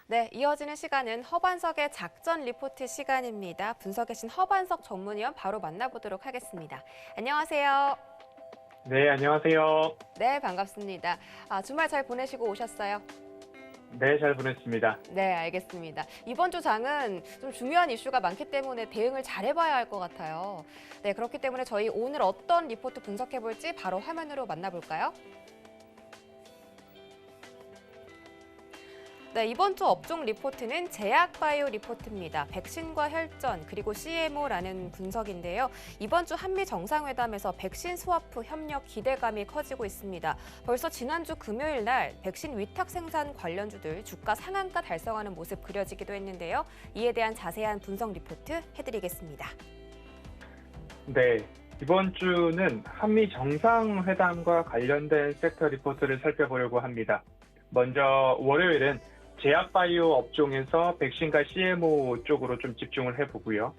네, 이어지는 시간은 허반석의 작전 리포트 시간입니다. 분석에 신 허반석 전문위원 바로 만나보도록 하겠습니다. 안녕하세요. 네, 안녕하세요. 네, 반갑습니다. 주말 잘 보내시고 오셨어요? 네, 잘 보냈습니다. 네, 알겠습니다. 이번 주 장은 좀 중요한 이슈가 많기 때문에 대응을 잘해봐야 할 것 같아요. 네, 그렇기 때문에 저희 오늘 어떤 리포트 분석해볼지 바로 화면으로 만나볼까요? 네, 이번 주 업종 리포트는 제약바이오 리포트입니다. 백신과 혈전, 그리고 CMO라는 분석인데요. 이번 주 한미 정상회담에서 백신 스와프 협력 기대감이 커지고 있습니다. 벌써 지난주 금요일 날 백신 위탁 생산 관련주들 주가 상한가 달성하는 모습 그려지기도 했는데요. 이에 대한 자세한 분석 리포트 해드리겠습니다. 네, 이번 주는 한미 정상회담과 관련된 섹터 리포트를 살펴보려고 합니다. 먼저 월요일은 제약바이오 업종에서 백신과 CMO 쪽으로 좀 집중을 해보고요.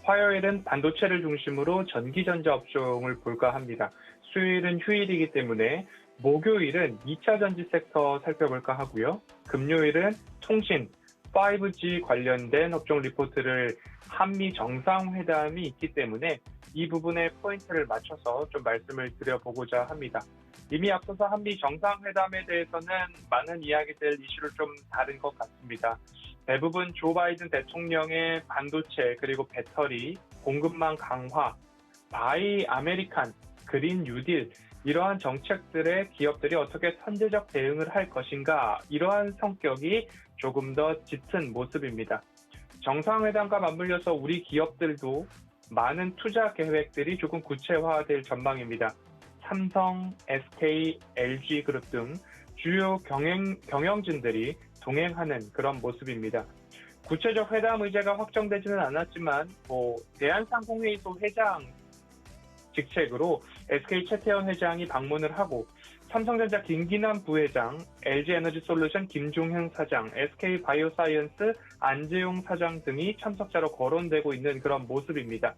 화요일은 반도체를 중심으로 전기전자 업종을 볼까 합니다. 수요일은 휴일이기 때문에 목요일은 2차 전지 섹터 살펴볼까 하고요. 금요일은 통신, 5G 관련된 업종 리포트를 한미 정상회담이 있기 때문에 이 부분에 포인트를 맞춰서 좀 말씀을 드려보고자 합니다. 이미 앞서서 한미 정상회담에 대해서는 많은 이야기들 이슈를 좀 다룬 것 같습니다. 대부분 조 바이든 대통령의 반도체 그리고 배터리, 공급망 강화, 바이 아메리칸, 그린 뉴딜 이러한 정책들에 기업들이 어떻게 선제적 대응을 할 것인가 이러한 성격이 조금 더 짙은 모습입니다. 정상회담과 맞물려서 우리 기업들도 많은 투자 계획들이 조금 구체화될 전망입니다. 삼성, SK, LG그룹 등 주요 경영진들이 동행하는 그런 모습입니다. 구체적 회담 의제가 확정되지는 않았지만 대한상공회의소 회장 직책으로 SK 최태원 회장이 방문을 하고 삼성전자 김기남 부회장, LG에너지솔루션 김종현 사장, SK바이오사이언스 안재용 사장 등이 참석자로 거론되고 있는 그런 모습입니다.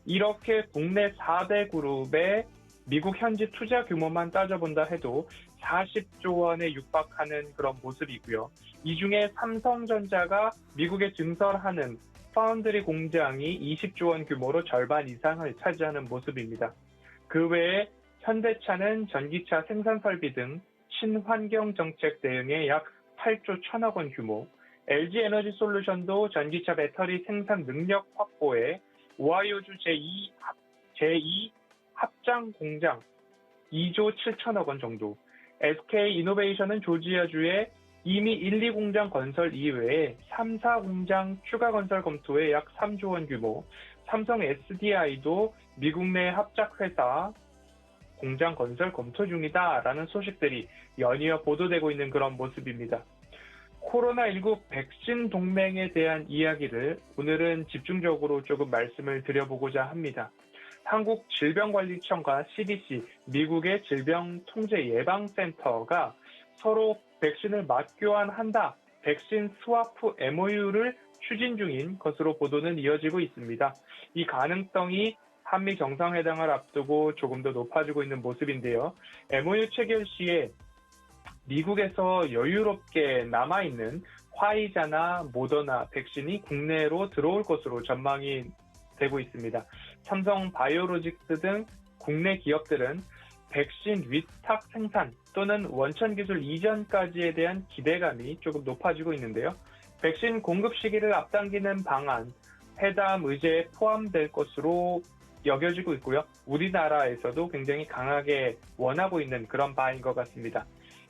이렇게 국내 4대 그룹의 미국 현지 투자 규모만 따져본다 해도 40조 원에 육박하는 그런 모습이고요. 이 중에 삼성전자가 미국에 증설하는 파운드리 공장이 20조 원 규모로 절반 이상을 차지하는 모습입니다. 그 외에 현대차는 전기차 생산 설비 등 친환경 정책 대응에 약 8조 1천억 원 규모, LG에너지솔루션도 전기차 배터리 생산 능력 확보에 오하이오주 제2 합장 공장 2조 7천억 원 정도, SK이노베이션은 조지아주에 이미 1, 2공장 건설 이외에 3, 4공장 추가 건설 검토에 약 3조 원 규모, 삼성 SDI도 미국 내 합작회사 공장 건설 검토 중이다라는 소식들이 연이어 보도되고 있는 그런 모습입니다. 코로나19 백신 동맹에 대한 이야기를 오늘은 집중적으로 조금 말씀을 드려보고자 합니다. 한국질병관리청과 CDC, 미국의 질병통제예방센터가 서로 백신을 맞교환한다, 백신 스와프 MOU를 추진 중인 것으로 보도는 이어지고 있습니다. 이 가능성이 한미 정상회담을 앞두고 조금 더 높아지고 있는 모습인데요. MOU 체결 시에 미국에서 여유롭게 남아있는 화이자나 모더나 백신이 국내로 들어올 것으로 전망이 되고 있습니다. 삼성 바이오로직스 등 국내 기업들은 백신 위탁 생산 또는 원천 기술 이전까지에 대한 기대감이 조금 높아지고 있는데요. 백신 공급 시기를 앞당기는 방안, 회담 의제에 포함될 것으로 여겨지고 있고요. 우리나라에서도 굉장히 강하게 원하고 있는 그런 바인 것 같습니다.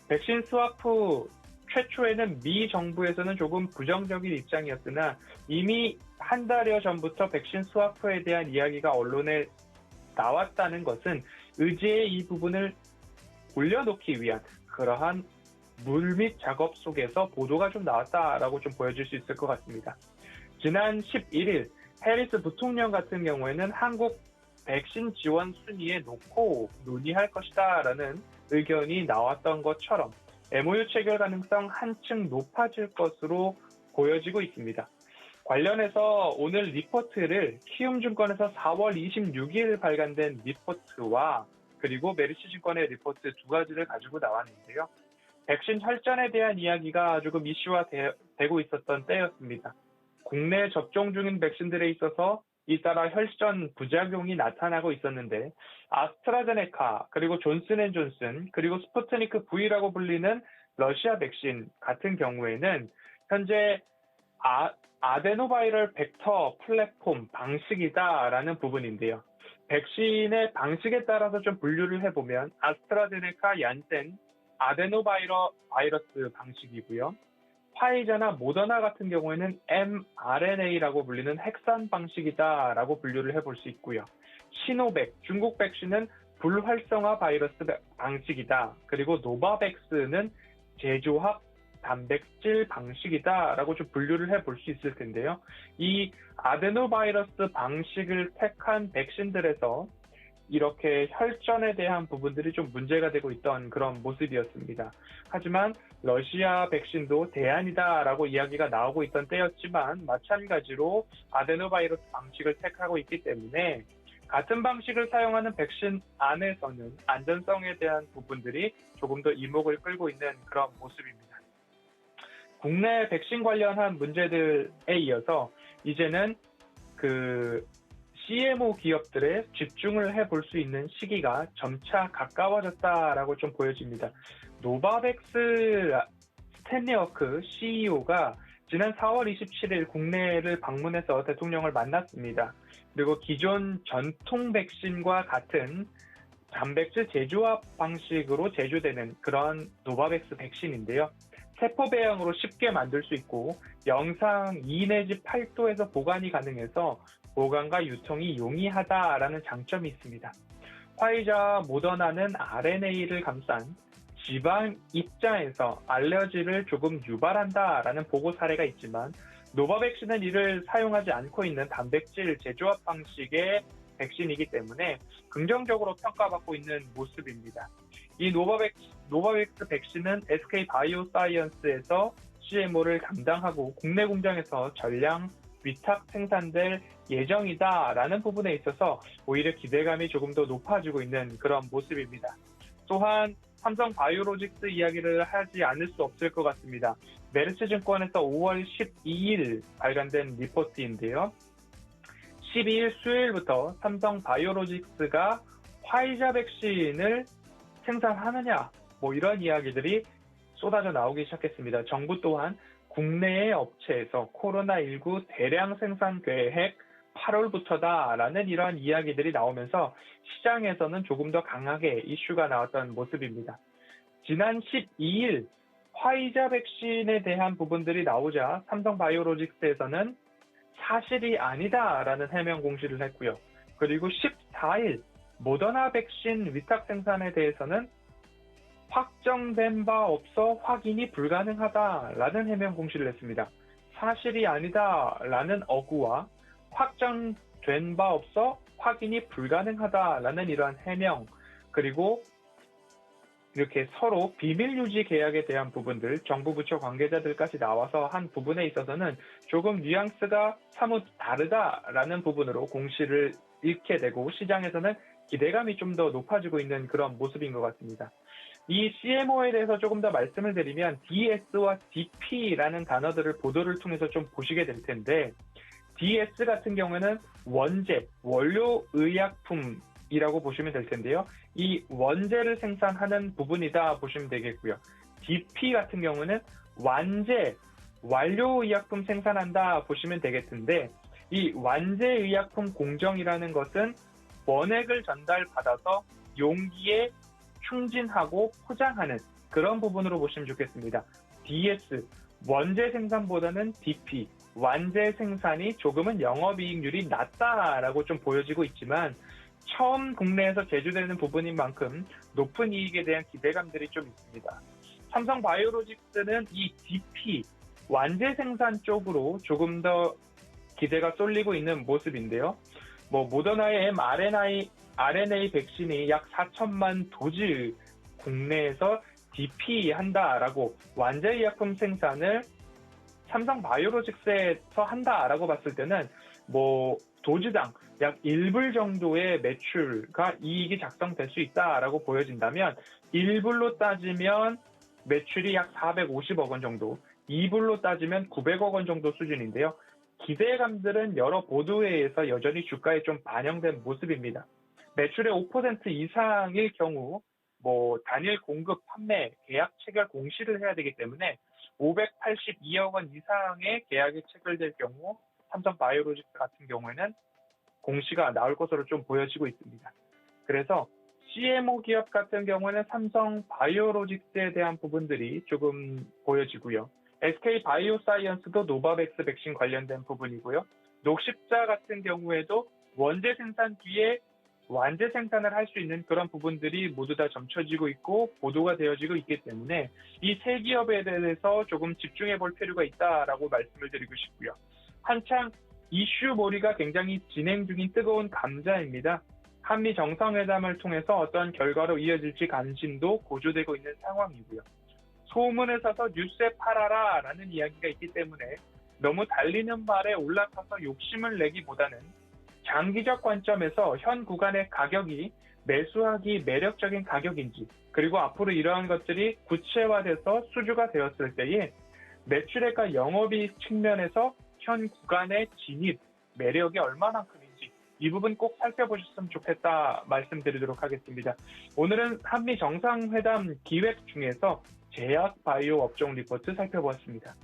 백신 스와프 최초에는 미 정부에서는 조금 부정적인 입장이었으나 이미 한 달여 전부터 백신 스와프에 대한 이야기가 언론에 나왔다는 것은 의제의 이 부분을 올려놓기 위한 그러한 물밑 작업 속에서 보도가 좀 나왔다라고 좀 보여줄 수 있을 것 같습니다. 지난 11일 해리스 부통령 같은 경우에는 한국 백신 지원 순위에 놓고 논의할 것이다라는 의견이 나왔던 것처럼 MOU 체결 가능성 한층 높아질 것으로 보여지고 있습니다. 관련해서 오늘 리포트를 키움증권에서 4월 26일 발간된 리포트와 그리고 메리츠증권의 리포트 두 가지를 가지고 나왔는데요. 백신 혈전에 대한 이야기가 조금 이슈화되고 있었던 때였습니다. 국내 접종 중인 백신들에 있어서 잇따라 혈전 부작용이 나타나고 있었는데 아스트라제네카 그리고 존슨앤존슨 그리고 스푸트니크 V라고 불리는 러시아 백신 같은 경우에는 현재 아데노바이럴 벡터 플랫폼 방식이다라는 부분인데요. 백신의 방식에 따라서 좀 분류를 해보면 아스트라제네카, 얀센, 아데노바이러스 방식이고요. 화이자나 모더나 같은 경우에는 mRNA라고 불리는 핵산 방식이다라고 분류를 해볼 수 있고요. 시노백, 중국 백신은 불활성화 바이러스 방식이다. 그리고 노바백스는 제조합 단백질 방식이다라고 좀 분류를 해볼 수 있을 텐데요. 이 아데노바이러스 방식을 택한 백신들에서 이렇게 혈전에 대한 부분들이 좀 문제가 되고 있던 그런 모습이었습니다. 하지만 러시아 백신도 대안이다라고 이야기가 나오고 있던 때였지만 마찬가지로 아데노바이러스 방식을 택하고 있기 때문에 같은 방식을 사용하는 백신 안에서는 안전성에 대한 부분들이 조금 더 이목을 끌고 있는 그런 모습입니다. 국내 백신 관련한 문제들에 이어서 이제는 CMO 기업들에 집중을 해볼 수 있는 시기가 점차 가까워졌다라고 좀 보여집니다. 노바백스 스탠리워크 CEO가 지난 4월 27일 국내를 방문해서 대통령을 만났습니다. 그리고 기존 전통 백신과 같은 단백질 제조합 방식으로 제조되는 그런 노바백스 백신인데요. 세포 배양으로 쉽게 만들 수 있고 영상 2 내지 8도에서 보관이 가능해서 보관과 유통이 용이하다라는 장점이 있습니다. 화이자와 모더나는 RNA를 감싼 지방 입자에서 알러지를 조금 유발한다라는 보고 사례가 있지만 노바백신은 이를 사용하지 않고 있는 단백질 제조합 방식의 백신이기 때문에 긍정적으로 평가받고 있는 모습입니다. 이 노바백스 백신은 SK 바이오사이언스에서 CMO를 담당하고 국내 공장에서 전량 위탁 생산될 예정이다라는 부분에 있어서 오히려 기대감이 조금 더 높아지고 있는 그런 모습입니다. 또한 삼성 바이오로직스 이야기를 하지 않을 수 없을 것 같습니다. 메르츠증권에서 5월 12일 발간된 리포트인데요. 12일 수요일부터 삼성 바이오로직스가 화이자 백신을 생산하느냐 이런 이야기들이 쏟아져 나오기 시작했습니다. 정부 또한 국내의 업체에서 코로나19 대량 생산 계획 8월부터다라는 이러한 이야기들이 나오면서 시장에서는 조금 더 강하게 이슈가 나왔던 모습입니다. 지난 12일 화이자 백신에 대한 부분들이 나오자 삼성바이오로직스에서는 사실이 아니다라는 해명 공시를 했고요. 그리고 14일 모더나 백신 위탁 생산에 대해서는 확정된 바 없어 확인이 불가능하다라는 해명 공시를 했습니다. 사실이 아니다라는 어구와 확정된 바 없어 확인이 불가능하다라는 이러한 해명, 그리고 이렇게 서로 비밀 유지 계약에 대한 부분들, 정부 부처 관계자들까지 나와서 한 부분에 있어서는 조금 뉘앙스가 사뭇 다르다라는 부분으로 공시를 잃게 되고 시장에서는 기대감이 좀 더 높아지고 있는 그런 모습인 것 같습니다. 이 CMO에 대해서 조금 더 말씀을 드리면 DS와 DP라는 단어들을 보도를 통해서 좀 보시게 될 텐데, DS 같은 경우에는 원재, 원료의약품이라고 보시면 될 텐데요. 이 원재를 생산하는 부분이다 보시면 되겠고요. DP 같은 경우는 완재, 완료의약품 생산한다 보시면 되겠는데, 이 완재의약품 공정이라는 것은 원액을 전달받아서 용기에 충진하고 포장하는 그런 부분으로 보시면 좋겠습니다. DS, 원재 생산보다는 DP, 완재 생산이 조금은 영업이익률이 낮다라고 좀 보여지고 있지만 처음 국내에서 제조되는 부분인 만큼 높은 이익에 대한 기대감들이 좀 있습니다. 삼성 바이오로직스는 이 DP, 완재 생산 쪽으로 조금 더 기대가 쏠리고 있는 모습인데요. 모더나의 mRNA 백신이 약 4천만 도즈 국내에서 DP 한다라고 완제의약품 생산을 삼성 바이오로직스에서 한다라고 봤을 때는 도즈당 약 1불 정도의 매출과 이익이 작성될 수 있다라고 보여진다면 1불로 따지면 매출이 약 450억 원 정도, 2불로 따지면 900억 원 정도 수준인데요. 기대감들은 여러 보도회에서 여전히 주가에 좀 반영된 모습입니다. 매출의 5% 이상일 경우 단일 공급, 판매, 계약 체결 공시를 해야 되기 때문에 582억 원 이상의 계약이 체결될 경우 삼성 바이오로직 같은 경우에는 공시가 나올 것으로 좀 보여지고 있습니다. 그래서 CMO 기업 같은 경우는 삼성 바이오로직스에 대한 부분들이 조금 보여지고요. SK 바이오사이언스도 노바백스 백신 관련된 부분이고요. 녹십자 같은 경우에도 원재 생산 뒤에 완제 생산을 할 수 있는 그런 부분들이 모두 다 점쳐지고 있고 보도가 되어지고 있기 때문에 이 세 기업에 대해서 조금 집중해 볼 필요가 있다라고 말씀을 드리고 싶고요. 한창 이슈몰이가 굉장히 진행 중인 뜨거운 감자입니다. 한미 정상회담을 통해서 어떤 결과로 이어질지 관심도 고조되고 있는 상황이고요. 소문을 사서 뉴스에 팔아라라는 이야기가 있기 때문에 너무 달리는 말에 올라타서 욕심을 내기보다는 장기적 관점에서 현 구간의 가격이 매수하기 매력적인 가격인지, 그리고 앞으로 이러한 것들이 구체화돼서 수주가 되었을 때에 매출액과 영업이익 측면에서 현 구간의 진입 매력이 얼마만큼인지 이 부분 꼭 살펴보셨으면 좋겠다 말씀드리도록 하겠습니다. 오늘은 한미 정상회담 기획 중에서 제약 바이오 업종 리포트 살펴보았습니다.